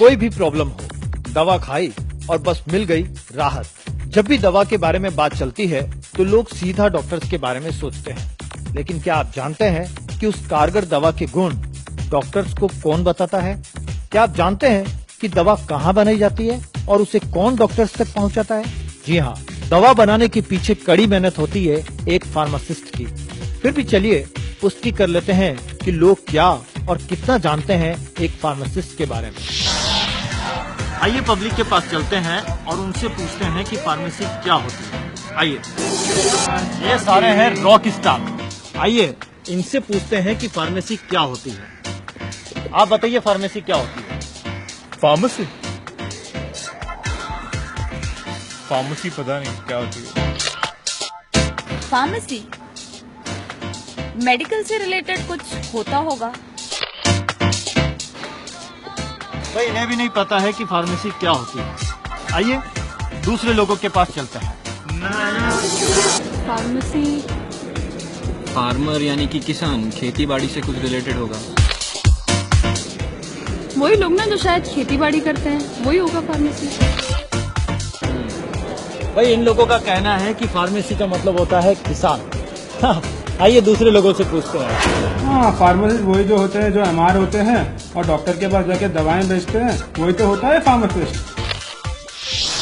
कोई भी प्रॉब्लम हो, दवा खाई और बस मिल गई राहत। जब भी दवा के बारे में बात चलती है तो लोग सीधा डॉक्टर्स के बारे में सोचते हैं, लेकिन क्या आप जानते हैं कि उस कारगर दवा के गुण डॉक्टर्स को कौन बताता है? क्या आप जानते हैं कि दवा कहाँ बनाई जाती है और उसे कौन डॉक्टर्स तक पहुँचाता है? जी हाँ, दवा बनाने के पीछे कड़ी मेहनत होती है एक फार्मासिस्ट की। फिर भी चलिए पुष्टि कर लेते हैं कि लोग क्या और कितना जानते हैं एक फार्मासिस्ट के बारे में। आइए पब्लिक के पास चलते हैं और उनसे पूछते हैं कि फार्मेसी क्या होती है। आइए, ये सारे हैं रॉक स्टार। आइए इनसे पूछते हैं कि फार्मेसी क्या होती है। आप बताइए फार्मेसी क्या होती है? फार्मेसी फार्मेसी पता नहीं क्या होती है। फार्मेसी मेडिकल से रिलेटेड कुछ होता होगा। भाई इन्हें भी नहीं पता है कि फार्मेसी क्या होती है। आइए दूसरे लोगों के पास चलते हैं। फार्मेसी फार्मर यानी कि किसान, खेती बाड़ी से कुछ रिलेटेड होगा। वही लोग ना जो शायद खेती बाड़ी करते हैं, वही होगा फार्मेसी। भाई इन लोगों का कहना है कि फार्मेसी का मतलब होता है किसान। हाँ, आइए दूसरे लोगों से पूछते हैं। हाँ, फार्मासिस्ट वही जो होते हैं जो एमआर होते हैं और डॉक्टर के पास जाके दवाएं बेचते हैं, वही तो होता है फार्मासिस्ट।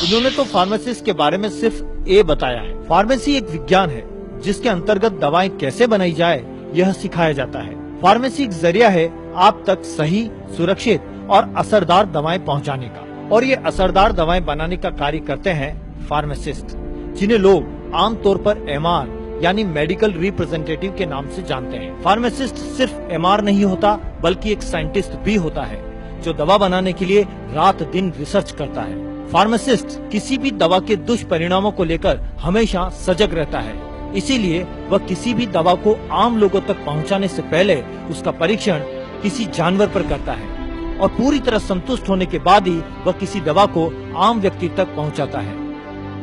उन्होंने तो फार्मासिस्ट के बारे में सिर्फ ये बताया है। फार्मेसी एक विज्ञान है जिसके अंतर्गत दवाएं कैसे बनाई जाए यह सिखाया जाता है। फार्मेसी एक जरिया है आप तक सही, सुरक्षित और असरदार दवाएं पहुंचाने का, और ये असरदार दवाएं बनाने का कार्य करते हैं फार्मासिस्ट, जिन्हें लोग आमतौर पर एमआर यानी मेडिकल रिप्रेजेंटेटिव के नाम से जानते हैं। फार्मासिस्ट सिर्फ एमआर नहीं होता बल्कि एक साइंटिस्ट भी होता है जो दवा बनाने के लिए रात दिन रिसर्च करता है। फार्मासिस्ट किसी भी दवा के दुष्परिणामों को लेकर हमेशा सजग रहता है, इसीलिए वह किसी भी दवा को आम लोगों तक पहुंचाने से पहले उसका परीक्षण किसी जानवर पर करता है और पूरी तरह संतुष्ट होने के बाद ही वह किसी दवा को आम व्यक्ति तक पहुंचाता है।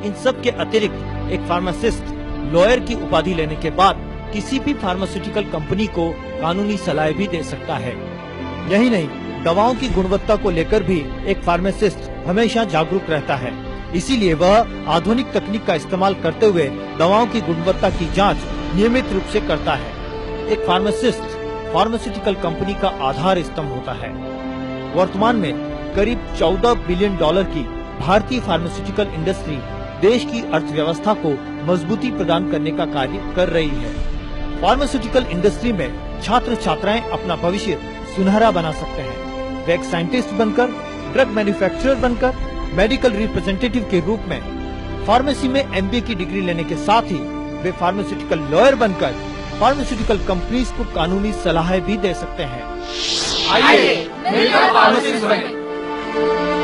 इन सब के अतिरिक्त एक फार्मासिस्ट लॉयर की उपाधि लेने के बाद किसी भी फार्मास्यूटिकल कंपनी को कानूनी सलाह भी दे सकता है। यही नहीं, दवाओं की गुणवत्ता को लेकर भी एक फार्मासिस्ट हमेशा जागरूक रहता है, इसीलिए वह आधुनिक तकनीक का इस्तेमाल करते हुए दवाओं की गुणवत्ता की जांच नियमित रूप से करता है। एक फार्मासिस्ट फार्मास्यूटिकल कंपनी का आधार स्तंभ होता है। वर्तमान में करीब 14 बिलियन डॉलर की भारतीय फार्मास्यूटिकल इंडस्ट्री देश की अर्थव्यवस्था को मजबूती प्रदान करने का कार्य कर रही है। फार्मास्यूटिकल इंडस्ट्री में छात्र छात्राएं अपना भविष्य सुनहरा बना सकते हैं। वे एक साइंटिस्ट बनकर, ड्रग मैन्युफैक्चरर बनकर, मेडिकल रिप्रेजेंटेटिव के रूप में, फार्मेसी में एमबीए की डिग्री लेने के साथ ही वे फार्मास्यूटिकल लॉयर बनकर फार्मास्यूटिकल कंपनीज को कानूनी सलाह भी दे सकते हैं। आइए मिलकर फार्मासिस्ट बनें।